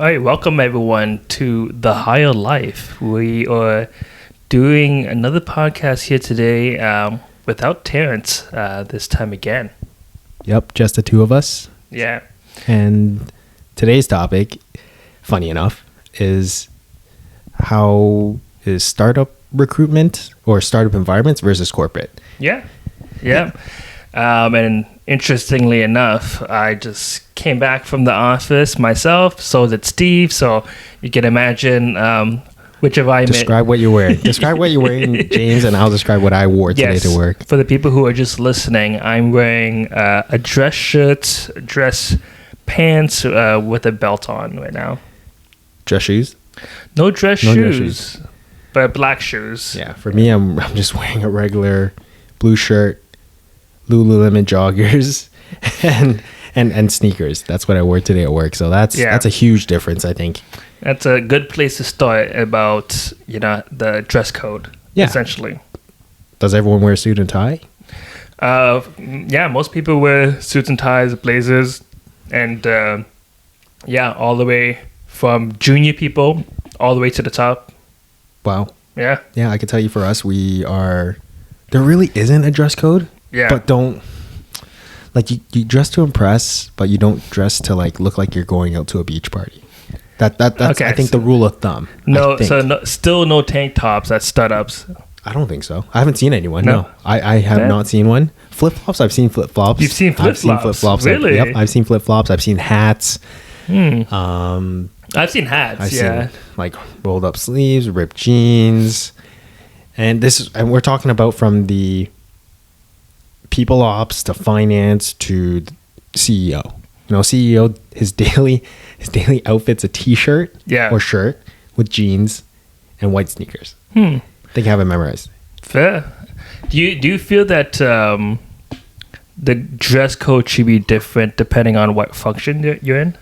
All right, welcome everyone to The Higher Life. We are doing another podcast here today without Terrence this time again. Yep, just the two of us. Yeah. And today's topic, funny enough, is how is startup recruitment or startup environments versus corporate. Yeah. And interestingly enough, I just came back from the office myself. So did Steve. So you can imagine which of I describe what you're wearing. Describe what you're wearing, James, and I'll describe what I wore today to work. For the people who are just listening, I'm wearing a dress shirt, dress pants with a belt on right now. Dress shoes? No dress shoes, but black shoes. Yeah, for me, I'm just wearing a regular blue shirt, Lululemon joggers, and sneakers. That's what I wore today at work. So that's a huge difference, I think. That's a good place to start about, the dress code, essentially. Does everyone wear a suit and tie? Most people wear suits and ties, blazers, and all the way from junior people all the way to the top. Wow. Yeah. Yeah, I can tell you for us, there really isn't a dress code. Yeah. But don't, you dress to impress, but you don't dress to look like you're going out to a beach party. That's okay, I think the rule of thumb. Still no tank tops at startups. I don't think so. I haven't seen anyone. No, I have not seen one. Flip flops. I've seen flip flops. You've seen flip flops. I've seen flip flops. Really? Yep. I've seen flip flops. I've seen hats. I've seen hats. I've seen rolled up sleeves, ripped jeans, and we're talking about from the people ops to finance to CEO. CEO, his daily outfit's a t-shirt or shirt with jeans and white sneakers. I think I have it memorized. Fair. Do you feel that the dress code should be different depending on what function you're in?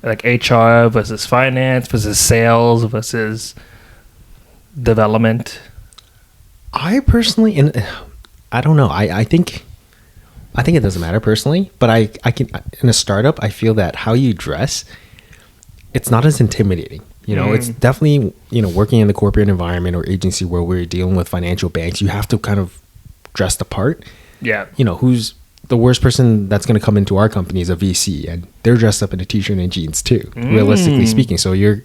Like HR versus finance versus sales versus development? I personally, I don't know. I think it doesn't matter personally, but I can, in a startup, I feel that how you dress, it's not as intimidating. It's definitely, working in the corporate environment or agency where we're dealing with financial banks, you have to kind of dress the part. Yeah. Who's the worst person that's going to come into our company is a VC, and they're dressed up in a t-shirt and jeans too, realistically speaking. So we're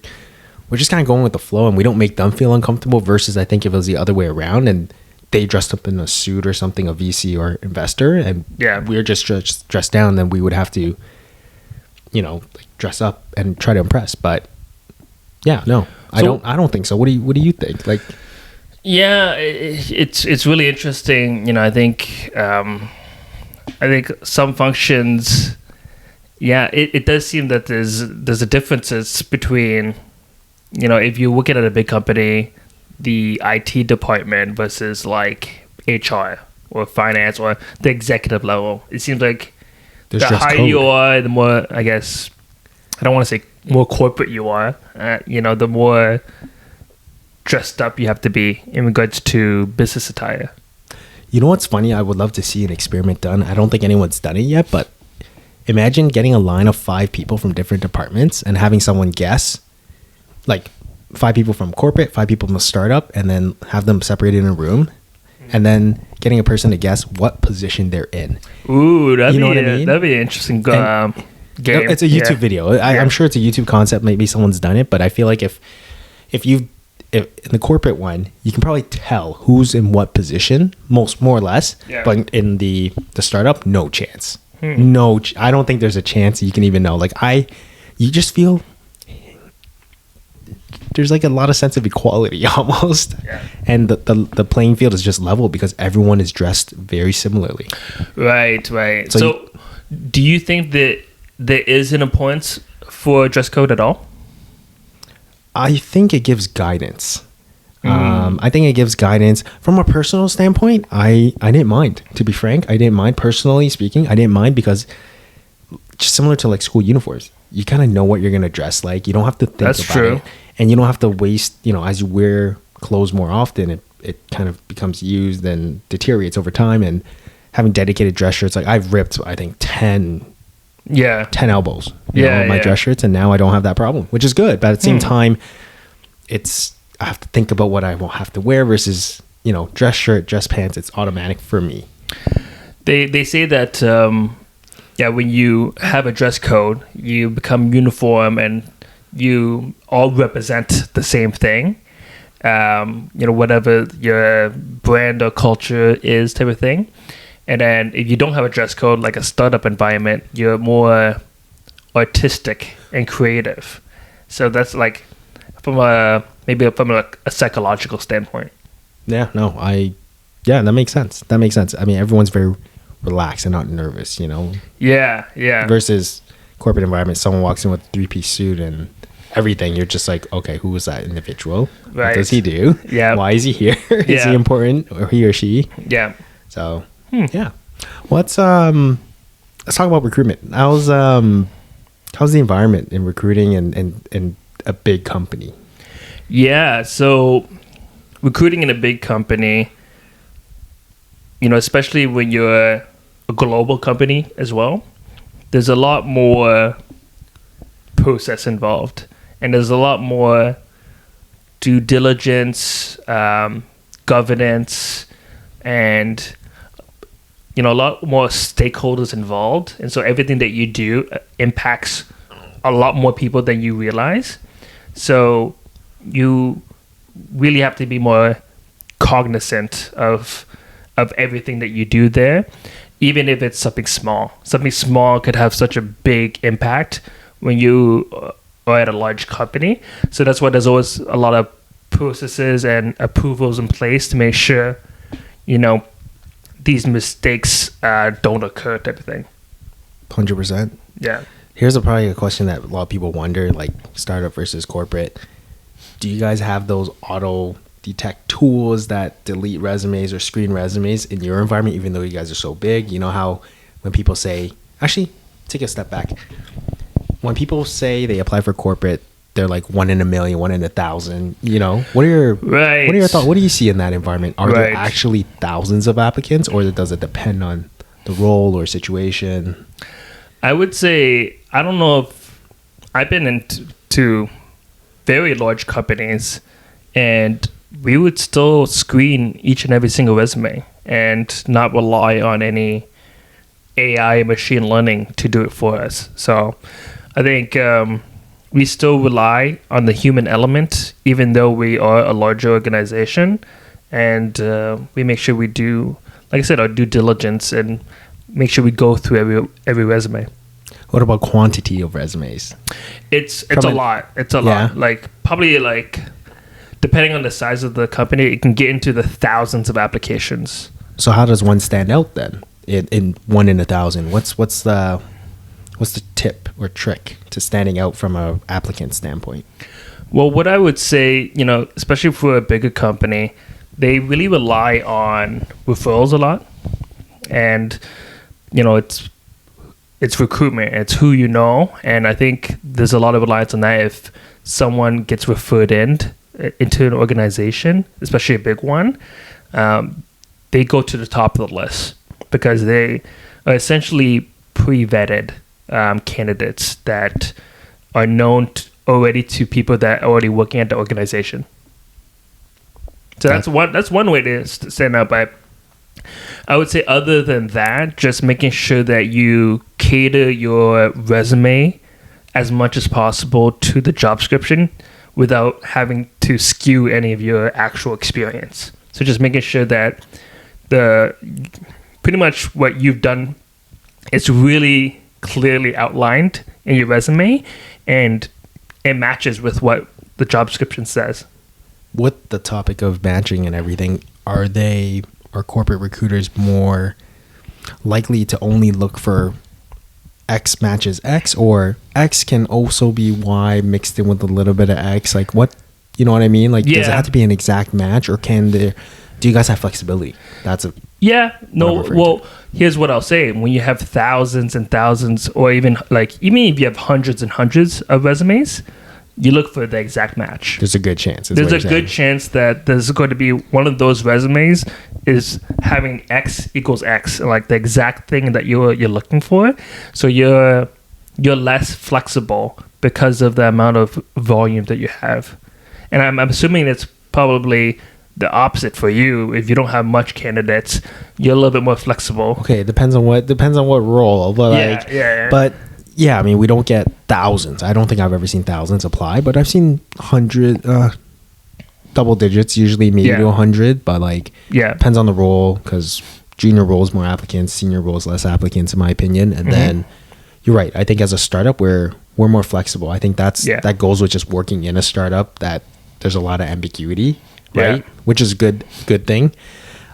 just kind of going with the flow, and we don't make them feel uncomfortable versus I think if it was the other way around and they dressed up in a suit or something, a VC or investor, and we're just dressed down, then we would have to, dress up and try to impress. But I don't think so. What do you think? It's really interesting. I think some functions, it does seem that there's a differences between, if you look at a big company, the IT department versus HR or finance or the executive level. It seems like the higher you are, the more, I guess, I don't want to say more corporate you are, the more dressed up you have to be in regards to business attire. You know what's funny? I would love to see an experiment done. I don't think anyone's done it yet, but imagine getting a line of 5 people from different departments and having someone guess, 5 people from corporate, 5 people from a startup, and then have them separated in a room, and then getting a person to guess what position they're in. Ooh, that'd be an interesting game. It's a YouTube video. I'm sure it's a YouTube concept. Maybe someone's done it, but I feel like if in the corporate one, you can probably tell who's in what position, more or less. Yeah. But in the startup, no chance. No, I don't think there's a chance you can even know. You just feel there's a lot of sense of equality almost, and the playing field is just level because everyone is dressed very similarly. Right. So do you think that there is an importance for dress code at all? I think it gives guidance. I think it gives guidance from a personal standpoint. I didn't mind, to be frank. I didn't mind, personally speaking. I didn't mind because just similar to school uniforms, you kind of know what you're going to dress like. You don't have to think about it. And you don't have to waste, as you wear clothes more often, it kind of becomes used and deteriorates over time. And having dedicated dress shirts, I've ripped, I think, 10 Yeah. 10 elbows, Yeah, my yeah. dress shirts, and now I don't have that problem, which is good. But at the same time, I have to think about what I will have to wear versus, dress shirt, dress pants. It's automatic for me. They say that when you have a dress code, you become uniform and you all represent the same thing. Whatever your brand or culture is, type of thing. And then if you don't have a dress code, like a startup environment, you're more artistic and creative. So that's like from a psychological standpoint. Yeah, no, that makes sense. I mean, everyone's very relaxed and not nervous, Yeah. Versus corporate environment, someone walks in with a 3-piece suit and everything. You're just like, okay, who was that individual? Right. What does he do? Yeah. Why is he here? Is he important, or he or she? Yeah. So, yeah. Let's talk about recruitment. How's the environment in recruiting and a big company? Yeah. So recruiting in a big company, especially when you're a global company as well, there's a lot more process involved, and there's a lot more due diligence, governance, and a lot more stakeholders involved. And so everything that you do impacts a lot more people than you realize. So you really have to be more cognizant of everything that you do there, even if it's something small. Something small could have such a big impact when you are at a large company. So that's why there's always a lot of processes and approvals in place to make sure, these mistakes don't occur, type of thing. 100%. Yeah. Here's probably a question that a lot of people wonder, like startup versus corporate. Do you guys have those auto detect tools that delete resumes or screen resumes in your environment, even though you guys are so big? You know how when people say, actually, take a step back. When people say they apply for corporate, they're like 1 in a million, 1 in 1,000. What are your thoughts? What do you see in that environment? Are there actually thousands of applicants, or does it depend on the role or situation? I would say, I don't know if I've been into very large companies, and we would still screen each and every single resume and not rely on any AI machine learning to do it for us. So I think we still rely on the human element, even though we are a larger organization, and we make sure we do, like I said, our due diligence and make sure we go through every resume. What about quantity of resumes? It's a lot. It's a lot. Like probably depending on the size of the company, it can get into the thousands of applications. So how does one stand out then? In 1 in 1,000, what's the tip or trick to standing out from a applicant standpoint? Well, what I would say, especially for a bigger company, they really rely on referrals a lot, and it's recruitment, it's who you know, and I think there's a lot of reliance on that. If someone gets referred into an organization, especially a big one, they go to the top of the list because they are essentially pre-vetted candidates that are known already to people that are already working at the organization. So that's one way to stand out. But I would say, other than that, just making sure that you cater your resume as much as possible to the job description without having to skew any of your actual experience. So just making sure that pretty much what you've done is really clearly outlined in your resume, and it matches with what the job description says. With the topic of matching and everything, are corporate recruiters more likely to only look for X matches X, or X can also be Y mixed in with a little bit of X? Like, what, you know what I mean? Like, does it have to be an exact match, or do you guys have flexibility? Here's what I'll say. When you have thousands and thousands, or even if you have hundreds and hundreds of resumes, you look for the exact match. There's a good chance. There's a good chance that there's going to be one of those resumes is having X equals X, like the exact thing that you're looking for. So you're you're less flexible because of the amount of volume that you have. And I'm assuming it's probably the opposite for you. If you don't have much candidates, you're a little bit more flexible. Okay, it depends on what role, but but yeah, I mean, we don't get thousands. I don't think I've ever seen thousands apply, but I've seen 100, double digits, usually maybe to 100, but like depends on the role, because junior roles more applicants, senior roles less applicants, in my opinion. And then you're right. I think as a startup, we're more flexible. I think that goes with just working in a startup, that there's a lot of ambiguity, right? Which is a good thing,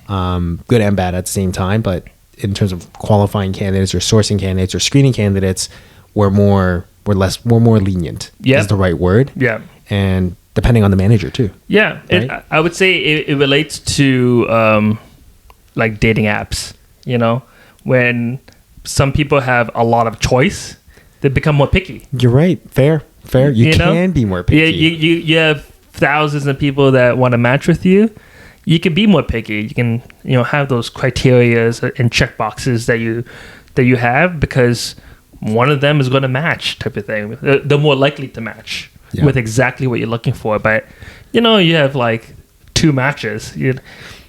good and bad at the same time. But in terms of qualifying candidates or sourcing candidates or screening candidates, we're more lenient. Is the right word. And depending on the manager too. Right? I would say it relates to like dating apps. You know, when some people have a lot of choice, they become more picky. You're right. Fair. You can be more picky. You have thousands of people that want to match with you. You can be more picky. You can have those criterias and check boxes that you have, because one of them is going to match, type of thing. They're more likely to match with exactly what you're looking for. But you have like 2 matches.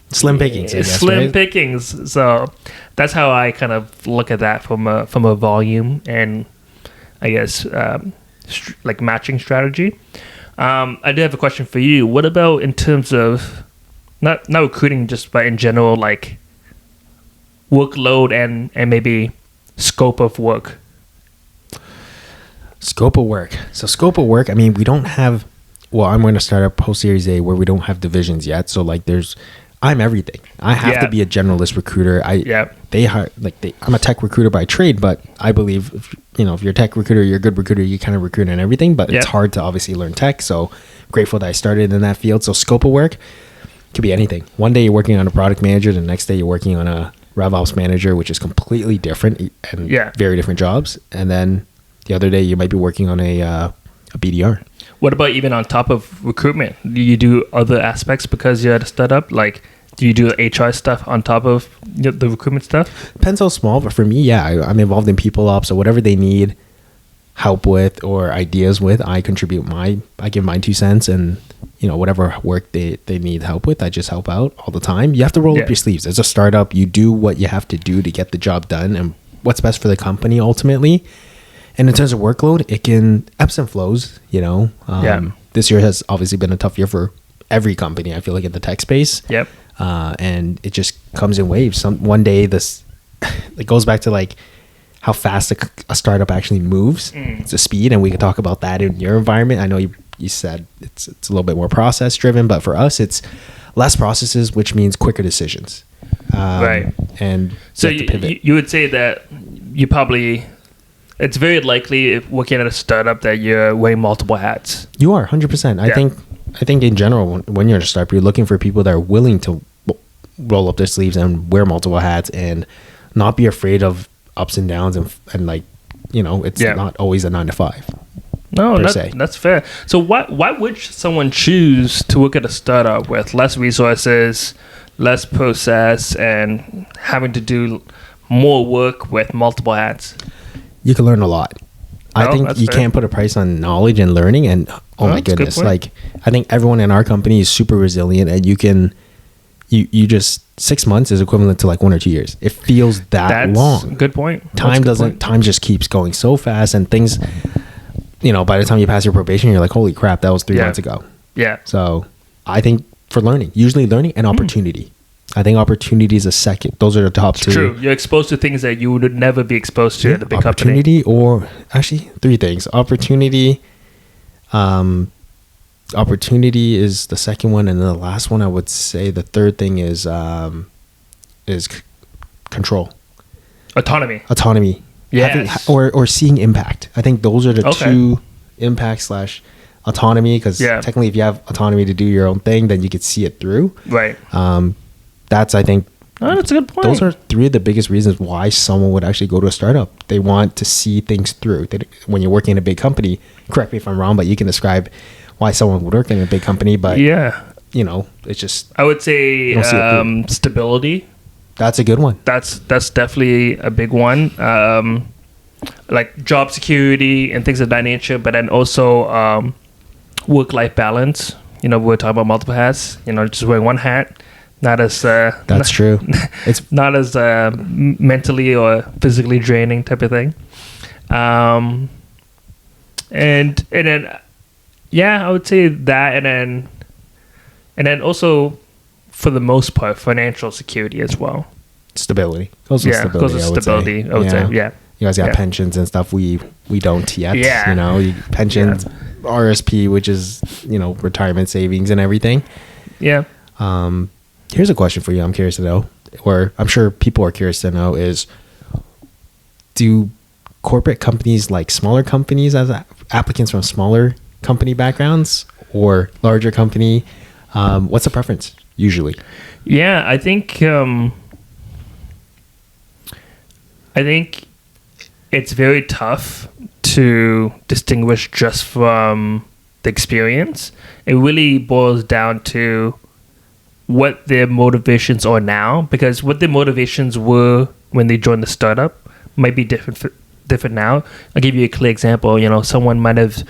Slim pickings, I guess, slim right? pickings. So that's how I kind of look at that from a volume and, I guess, like matching strategy. I do have a question for you. What about in terms of not recruiting, just but in general, like workload and maybe scope of work? Scope of work. So scope of work, I mean, we don't have, well, I'm going to start a post Series A where we don't have divisions yet. So like I'm everything. I have to be a generalist recruiter. I'm a tech recruiter by trade, but I believe if you're a tech recruiter, you're a good recruiter, you kind of recruit in everything, but it's hard to obviously learn tech. So grateful that I started in that field. So scope of work could be anything. One day you're working on a product manager, the next day you're working on a RevOps manager, which is completely different and very different jobs. And then the other day you might be working on a BDR. What about even on top of recruitment? Do you do other aspects because you're at a startup? Like, do you do HR stuff on top of the recruitment stuff? Depends how small, but for me, I'm involved in people ops. So whatever they need help with or ideas with, I give my 2 cents, and whatever work they need help with, I just help out all the time. You have to roll up your sleeves. As a startup, you do what you have to do to get the job done and what's best for the company ultimately. And in terms of workload, it can ebbs and flows, This year has obviously been a tough year for every company, I feel like, in the tech space. And it just comes in waves. One day it goes back to like how fast a startup actually moves. It's a speed, and we can talk about that in your environment. I know you said it's a little bit more process driven, but for us it's less processes, which means quicker decisions. Right. And so you would say that you probably, it's very likely, if working at a startup, that you're wearing multiple hats. You are 100%. I think in general, when you're at a startup, you're looking for people that are willing to roll up their sleeves and wear multiple hats and not be afraid of ups and downs and like, it's not always a 9 to 5. No, that's fair. So why would someone choose to work at a startup with less resources, less process, and having to do more work with multiple hats? You can learn a lot. I think you can't put a price on knowledge and learning, and my goodness, like I think everyone in our company is super resilient, and you just 6 months is equivalent to like 1 or 2 years. It feels that's long. Good point. Time just keeps going so fast, and things, by the time you pass your probation, you're like, holy crap, that was 3 months ago. So I think for learning and opportunity. I think opportunity is a second. Those are the top 2. True. You're exposed to things that you would never be exposed to at a big opportunity, company. Or actually 3 things. Opportunity is the second one, and then the last one, I would say the third thing is control. Autonomy. Yes. Or seeing impact. I think those are the 2 impact / autonomy, because technically if you have autonomy to do your own thing, then you could see it through. Right. That's, I think, that's a good point. Those are 3 of the biggest reasons why someone would actually go to a startup. They want to see things through. When you're working in a big company, correct me if I'm wrong, but you can describe why someone would work in a big company. But it's just, I would say stability. That's a good one. That's definitely a big one. like job security and things of that nature, but then also work-life balance. You know, we're talking about multiple hats. You know, just wearing one hat, not as That's true. It's not as mentally or physically draining type of thing. And then I would say that, and then also for the most part financial security as well. stability. Also stability. I would say. Yeah. You guys got pensions and stuff. We don't yet. Yeah. You know, pensions, RSP, which is, you know, retirement savings and everything. Yeah. Here's a question for you. I'm curious to know, or I'm sure people are curious to know, is do corporate companies like smaller companies as applicants from smaller company backgrounds or larger company? What's the preference usually? Yeah, I think it's very tough to distinguish just from the experience. It really boils down to what their motivations are now, because what their motivations were when they joined the startup might be different now. I'll give you a clear example. You know, someone might have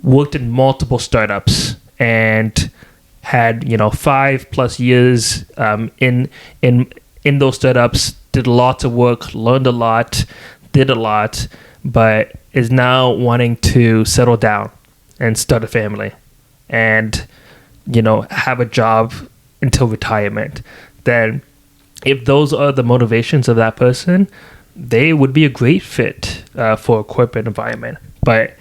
worked in multiple startups and had, you know, 5+ years in those startups, did lots of work, learned a lot, did a lot, but is now wanting to settle down and start a family and, you know, have a job until retirement. Then if those are the motivations of that person, they would be a great fit for a corporate environment. But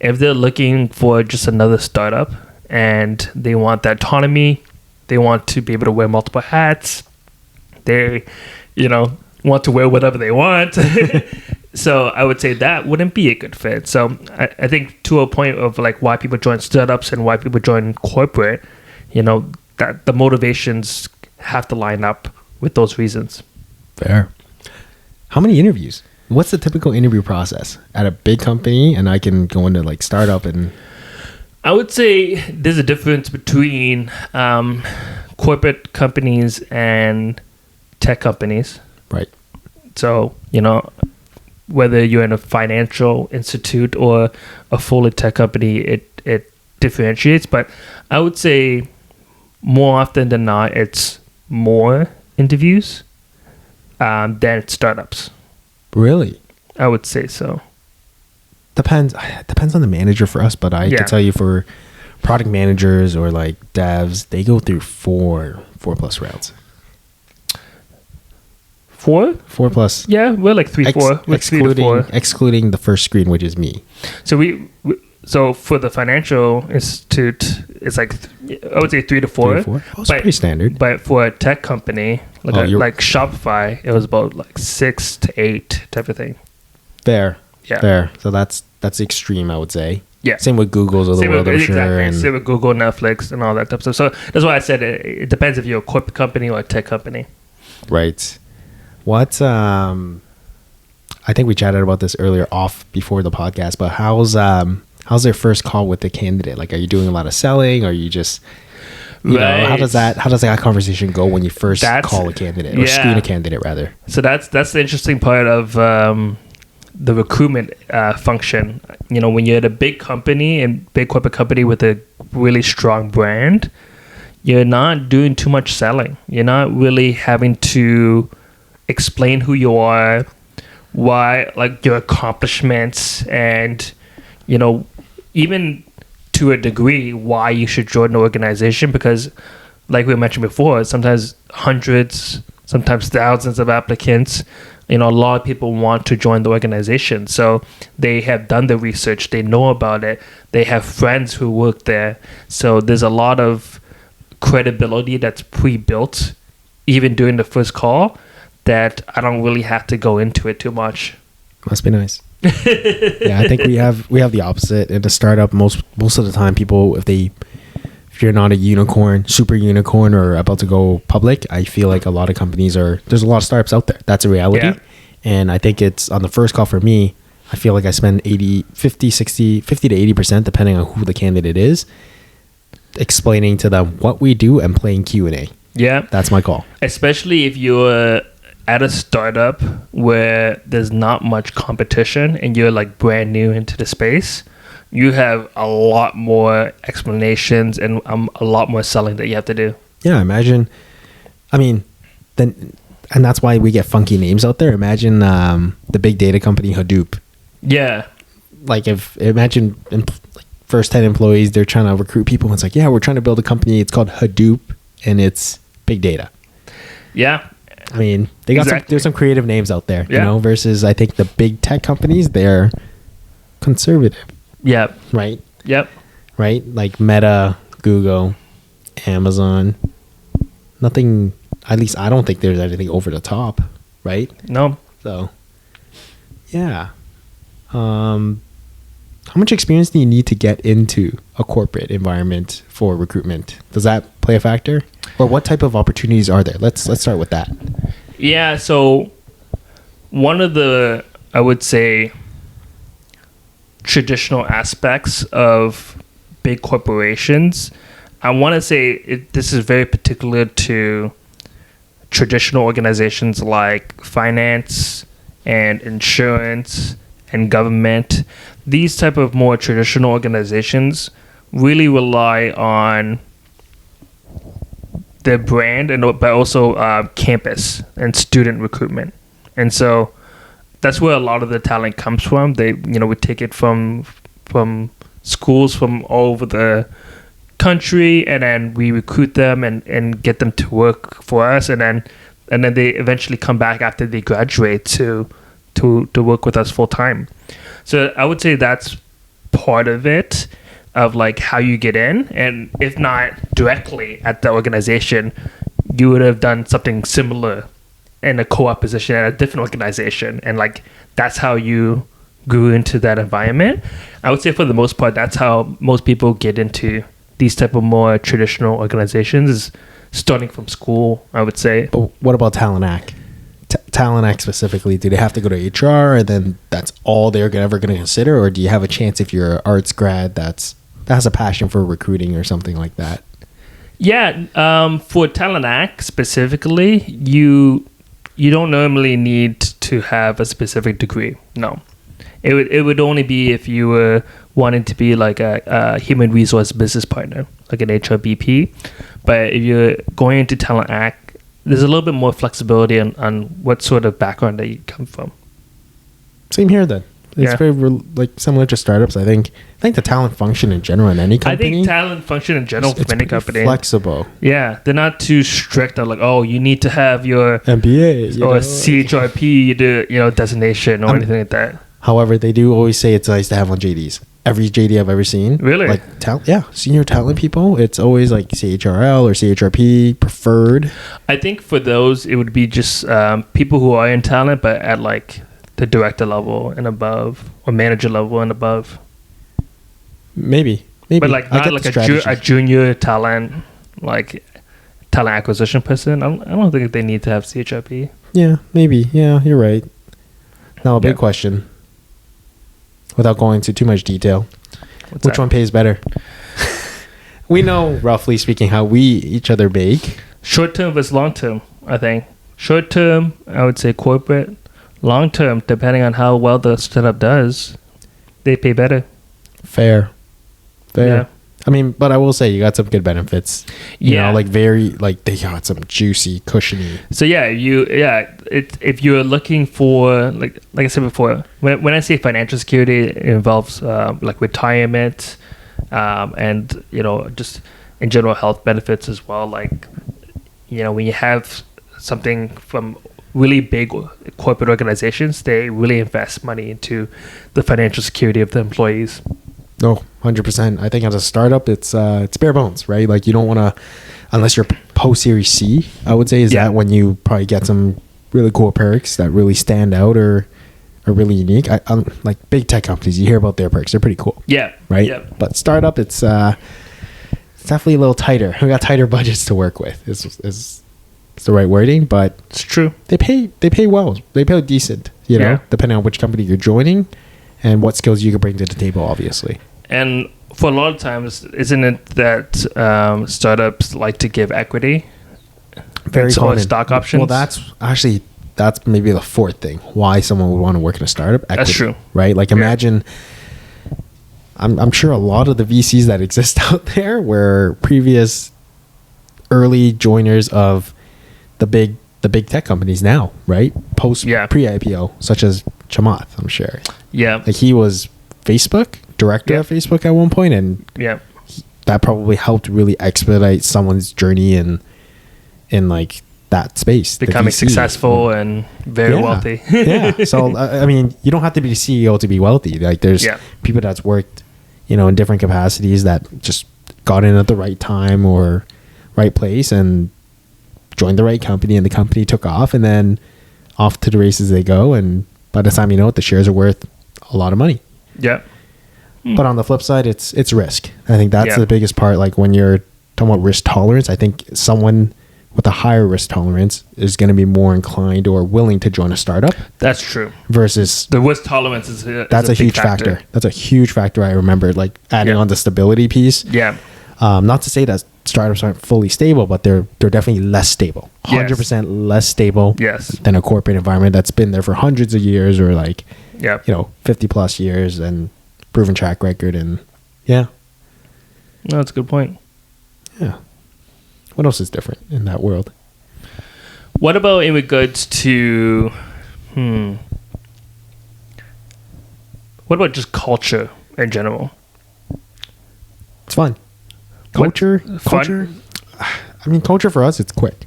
if they're looking for just another startup and they want that autonomy, they want to be able to wear multiple hats, they, you know, want to wear whatever they want. So I would say that wouldn't be a good fit. So I think to a point of like why people join startups and why people join corporate, you know, that the motivations have to line up with those reasons. Fair. How many interviews? What's the typical interview process at a big company? And I can go into like startup and... I would say there's a difference between corporate companies and tech companies. Right. So, you know, whether you're in a financial institute or a fully tech company, it differentiates. But I would say more often than not, it's more interviews than startups. Really? I would say so. Depends on the manager for us, but I can tell you for product managers or like devs, they go through 4+ rounds. 4? 4+. Yeah, we're like 3, 4. We're 3 to 4. Excluding the first screen, which is me. So for the financial institute, it's like I would say 3 to 4. 3 to 4. Oh, it's pretty standard. But for a tech company like Shopify, it was about like 6 to 8 type of thing. Fair. Yeah. Fair. So that's extreme, I would say. Yeah. Same with Google's of the world, I'm sure. And same with Google, Netflix, and all that type of stuff. So that's why I said it depends if you're a corporate company or a tech company. Right. What I think we chatted about this earlier off before the podcast, but how's their first call with the candidate? Like, are you doing a lot of selling? Or are you just, you know, how does that conversation go when you first call a candidate or screen a candidate rather? So that's the interesting part of the recruitment function. You know, when you're at a big company and big corporate company with a really strong brand, you're not doing too much selling. You're not really having to explain who you are, why, like your accomplishments, and, you know, even to a degree why you should join the organization, because like we mentioned before, sometimes hundreds, sometimes thousands of applicants. You know, a lot of people want to join the organization, so they have done the research, they know about it, they have friends who work there, so there's a lot of credibility that's pre-built even during the first call that I don't really have to go into it too much. Must be nice. Yeah, I think we have the opposite. In a startup, most of the time, people, if you're not a unicorn, super unicorn, or about to go public, I feel like a lot of companies there's a lot of startups out there. That's a reality. Yeah. And I think it's on the first call for me, I feel like I spend 50 to 80%, depending on who the candidate is, explaining to them what we do and playing Q&A. Yeah. That's my call. Especially if you're at a startup where there's not much competition and you're like brand new into the space, you have a lot more explanations and a lot more selling that you have to do. Yeah, imagine. I mean, then, and that's why we get funky names out there. Imagine the big data company Hadoop. Yeah. Like imagine first 10 employees, they're trying to recruit people. And it's like, yeah, we're trying to build a company. It's called Hadoop and it's big data. Yeah. I mean, they got there's some creative names out there, yeah. you know, versus I think the big tech companies, they're conservative. Yep. Right? Yep. Right? Like Meta, Google, Amazon. Nothing, at least I don't think there's anything over the top, right? No. So, yeah. How much experience do you need to get into a corporate environment for recruitment? Does that play a factor? Or what type of opportunities are there? Let's start with that. Yeah, so one of the, I would say, traditional aspects of big corporations, I want to say this is very particular to traditional organizations like finance and insurance and government. These type of more traditional organizations really rely on their brand but also campus and student recruitment. And so that's where a lot of the talent comes from. We take it from schools from all over the country, and then we recruit them and get them to work for us, and then they eventually come back after they graduate to work with us full time. So I would say that's part of it, of like how you get in, and if not directly at the organization, you would have done something similar in a co-op position at a different organization, and like that's how you grew into that environment. I would say for the most part, that's how most people get into these type of more traditional organizations, is starting from school, I would say. But what about Talent Act? Talent Act specifically, do they have to go to HR and then that's all they're ever going to consider? Or do you have a chance if you're an arts grad that has a passion for recruiting or something like that? Yeah, for Talent Act specifically, you don't normally need to have a specific degree. No. It would only be if you were wanting to be like a human resource business partner, like an HRBP. But if you're going into Talent Act, there's a little bit more flexibility on what sort of background that you come from. Same here then. It's very like similar to startups. I think the talent function in general in any company. I think talent function in general from any company. Flexible. Yeah, they're not too strict on like, oh, you need to have your MBA or CHRP, designation or anything like that. However, they do always say it's nice to have on JDs. Every JD I've ever seen. Really? Like senior talent people, it's always like CHRL or CHRP preferred. I think for those, it would be just people who are in talent, but at like the director level and above, or manager level and above. Maybe. But like not like a junior talent, like talent acquisition person. I don't think they need to have CHRP. Yeah, maybe. Yeah, you're right. Now a big question. Without going into too much detail, which one pays better? We know, roughly speaking, how we each other bake. Short term versus long term, I think. Short term, I would say corporate. Long term, depending on how well the startup does, they pay better. Fair. Yeah. I mean, but I will say you got some good benefits. You know, like they got some juicy, cushiony. So if you're looking for like I said before, when I say financial security, it involves like retirement, and just in general health benefits as well. Like when you have something from really big corporate organizations, they really invest money into the financial security of the employees. No, 100%. I think as a startup, it's bare bones, right? Like you don't want to, unless you're post Series C, I would say, that when you probably get some really cool perks that really stand out or are really unique. Like big tech companies, you hear about their perks. They're pretty cool. Yeah. Right? Yeah. But startup, it's definitely a little tighter. We got tighter budgets to work with. Is the right wording, but it's true. They pay well. They pay decent, depending on which company you're joining and what skills you can bring to the table, obviously. And for a lot of times, isn't it that startups like to give equity? Very common. Stock options? Well, that's actually that's maybe the fourth thing why someone would want to work in a startup. Equity, That's true. right? Like imagine, I'm sure a lot of the VCs that exist out there were previous early joiners of the big tech companies now, right? Pre-IPO, such as Chamath, I'm sure. Yeah. Like he was director of Facebook at one point, and that probably helped really expedite someone's journey in like that space, becoming successful and very wealthy. So I mean, you don't have to be the CEO to be wealthy. Like there's people that's worked, in different capacities that just got in at the right time or right place and joined the right company, and the company took off, and then off to the races they go, and by the time you know it, the shares are worth a lot of money. But on the flip side, it's risk. I think that's the biggest part. Like when you're talking about risk tolerance, I think someone with a higher risk tolerance is going to be more inclined or willing to join a startup. That's true. Versus the risk tolerance is a huge factor. That's a huge factor. I remember like adding on the stability piece. Not to say that startups aren't fully stable, but they're definitely less stable. 100% less stable than a corporate environment that's been there for hundreds of years or like 50 plus years and proven track record. And no, that's a good point. What else is different in that world? What about in regards to what about just culture in general? It's fun. Culture. I mean, culture for us, it's quick.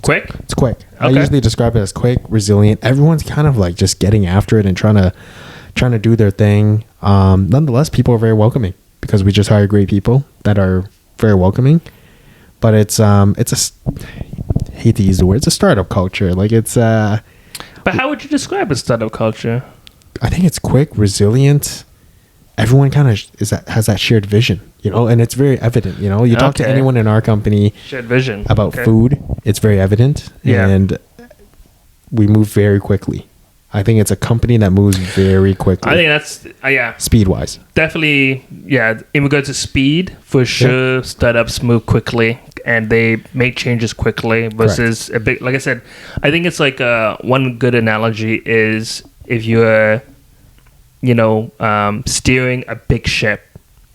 It's quick. Okay. I usually describe it as quick, resilient. Everyone's kind of like just getting after it and trying to do their thing. Nonetheless, people are very welcoming because we just hire great people that are very welcoming. But it's a hate to use the word. It's a startup culture. Like it's But how would you describe a startup culture? I think it's quick, resilient. Everyone kind of has that shared vision, and it's very evident. You talk to anyone in our company, shared vision about food, it's very evident, and we move very quickly. I think it's a company that moves very quickly. I think that's speed wise, definitely. In regards to speed, for sure, startups move quickly and they make changes quickly. Versus a big, like I said, I think it's like one good analogy is if you're steering a big ship,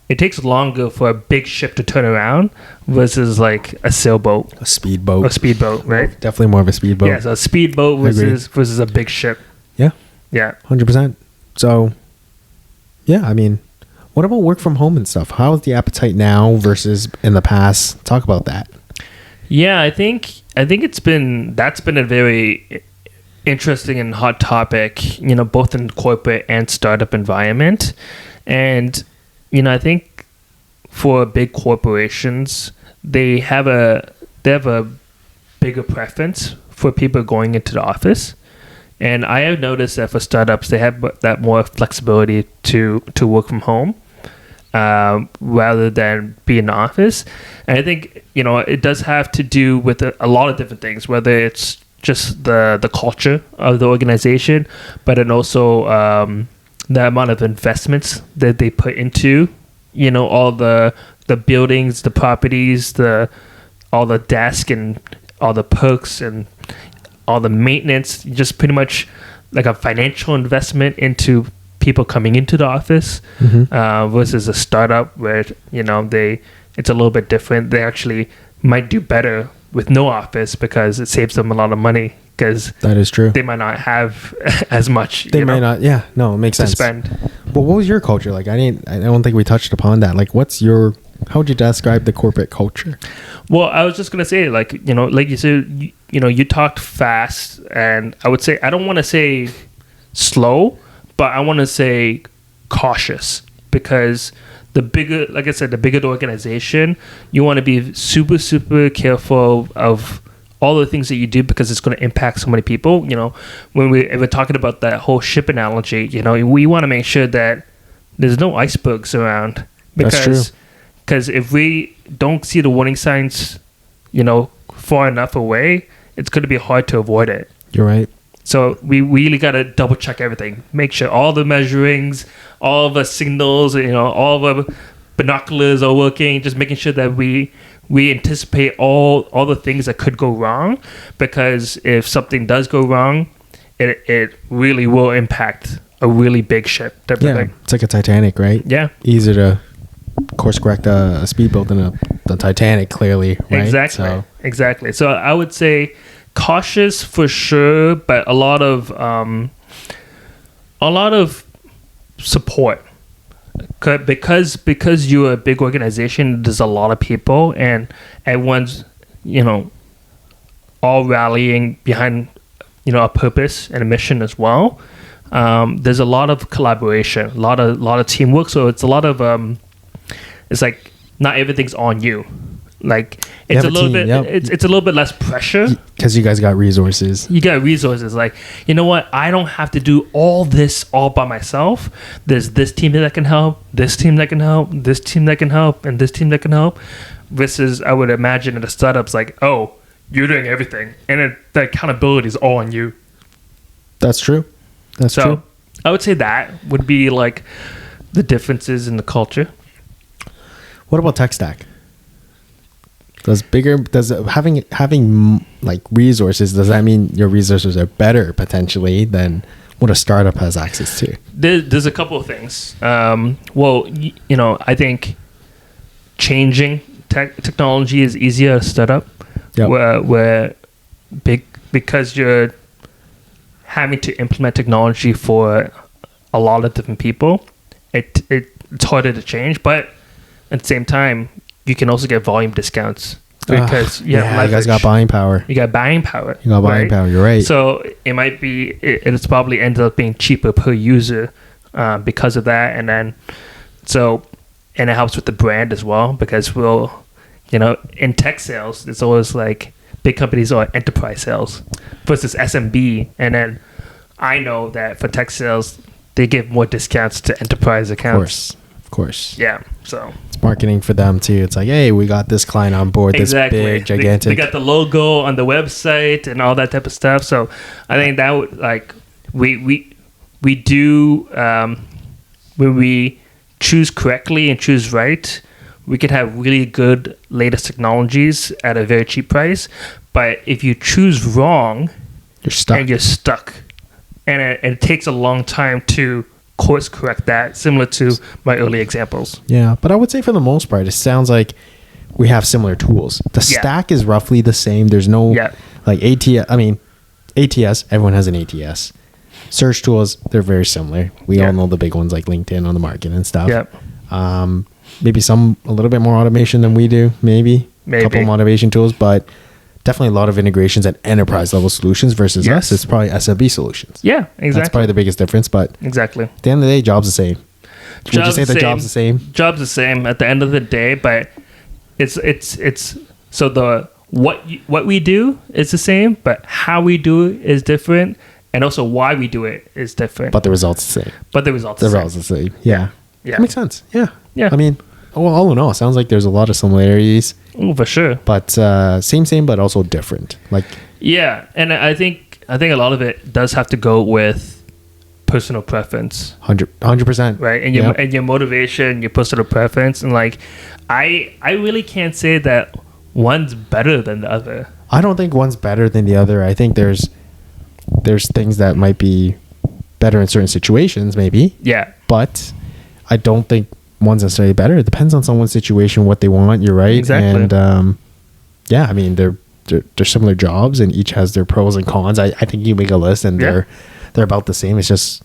it takes longer for a big ship to turn around versus like a sailboat, a speedboat, right? Definitely more of a speedboat. Yeah, so a speedboat versus a big ship. Yeah, 100%. So, I mean, what about work from home and stuff? How is the appetite now versus in the past? Talk about that. Yeah, I think that's been a very interesting and hot topic, both in corporate and startup environment. And, I think for big corporations, they have a bigger preference for people going into the office. And I have noticed that for startups, they have that more flexibility to work from home rather than be in the office. And I think, it does have to do with a lot of different things, whether it's just the culture of the organization, but then also the amount of investments that they put into, all the buildings, the properties, all the desk and all the perks and all the maintenance, just pretty much like a financial investment into people coming into the office versus a startup where, it's a little bit different. They actually might do better with no office because it saves them a lot of money because that is true. They might not have as much. They might not. Yeah, no, it makes sense. To spend. But what was your culture like? I don't think we touched upon that. Like, how would you describe the corporate culture? Well, I was just gonna say, like you said, you talked fast, and I would say I don't want to say slow, but I want to say cautious because the bigger the organization, you want to be super, super careful of all the things that you do because it's going to impact so many people. When we're talking about that whole ship analogy, we want to make sure that there's no icebergs around because if we don't see the warning signs, far enough away, it's going to be hard to avoid it. You're right. So we really got to double check everything. Make sure all the measurings, all the signals, all the binoculars are working. Just making sure that we we anticipate all the things that could go wrong, because if something does go wrong, it really will impact a really big ship type of thing. It's like a Titanic, right? Yeah, easier to course correct a speedboat than the Titanic, clearly, right? Exactly. So I would say cautious for sure, but a lot of support. Because you're a big organization, there's a lot of people, and everyone's, all rallying behind, a purpose and a mission as well. There's a lot of collaboration, a lot of teamwork. So it's a lot of it's like not everything's on you. Like it's a little bit, it's a little bit less pressure because you guys got resources. You got resources. Like, you know what? I don't have to do all this all by myself. There's this team that can help, this team that can help, this team that can help, and this team that can help. Versus, I would imagine in the startups, like, oh, you're doing everything, and the accountability is all on you. That's true. That's true. I would say that would be like the differences in the culture. What about tech stack? Does having like resources, does that mean your resources are better potentially than what a startup has access to? There's a couple of things. I think changing technology is easier to start up. Where because you're having to implement technology for a lot of different people, it's harder to change. But at the same time, you can also get volume discounts because you guys got buying power. You got buying power. You're right. So it might be it's probably ended up being cheaper per user because of that, and it helps with the brand as well, because in tech sales, it's always like big companies are enterprise sales versus SMB, and then I know that for tech sales they give more discounts to enterprise accounts. Of course. Yeah. So it's marketing for them too. It's like, hey, we got this client on board. Exactly. This big, gigantic. They got the logo on the website and all that type of stuff. So I think that would, like, we do when we choose correctly and choose right, we could have really good latest technologies at a very cheap price. But if you choose wrong, you're stuck. And it takes a long time to course correct that, similar to my early examples. Yeah, but I would say for the most part, it sounds like we have similar tools. The stack is roughly the same. There's no like ATS. I mean, ATS, everyone has an ATS. Search tools, they're very similar. We all know the big ones like LinkedIn on the market and stuff. Maybe a little bit more automation than we do. Maybe. A couple of automation tools, but definitely a lot of integrations at enterprise level solutions versus us. It's probably SMB solutions. Yeah, exactly. That's probably the biggest difference. But exactly, at the end of the day, job's the same. Would you say the job's the same? Job's the same at the end of the day, but it's so the what we do is the same, but how we do it is different, and also why we do it is different. But the result's the same. The same. Yeah. That makes sense. Yeah. Yeah. I mean, all in all, it sounds like there's a lot of similarities. Oh, for sure. But same, but also different. Like, yeah, and I think a lot of it does have to go with personal preference. 100%. Right, and your motivation, your personal preference, and like, I really can't say that one's better than the other. I don't think one's better than the other. I think there's things that might be better in certain situations, maybe. Yeah. But I don't think one's necessarily better. It depends on someone's situation, what they want. You're right. Exactly. And I mean, they're similar jobs, and each has their pros and cons. I think you make a list, and they're about the same. It's just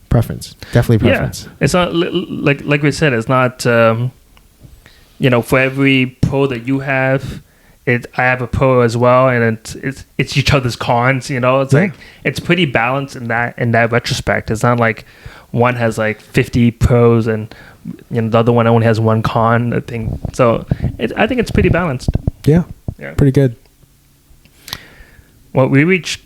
preference. Definitely preference. Yeah. It's not like we said. It's not for every pro that you have, I have a pro as well, and it's each other's cons. It's like it's pretty balanced in that retrospect. It's not like one has like 50 pros and the other one only has one con. I think so. I think it's pretty balanced. Yeah. Pretty good. Well, we reached.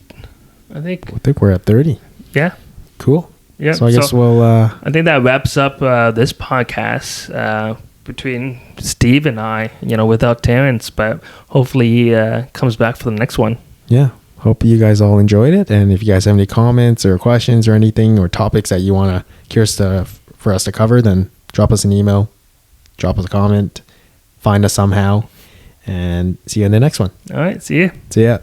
I think we're at 30. Yeah. Cool. Yeah. So I guess we'll. I think that wraps up this podcast between Steve and I. Without Terrence, but hopefully he comes back for the next one. Yeah. Hope you guys all enjoyed it, and if you guys have any comments or questions or anything or topics that you want to curious for us to cover, then drop us an email, drop us a comment, find us somehow, And see you in the next one. All right. See you. See ya.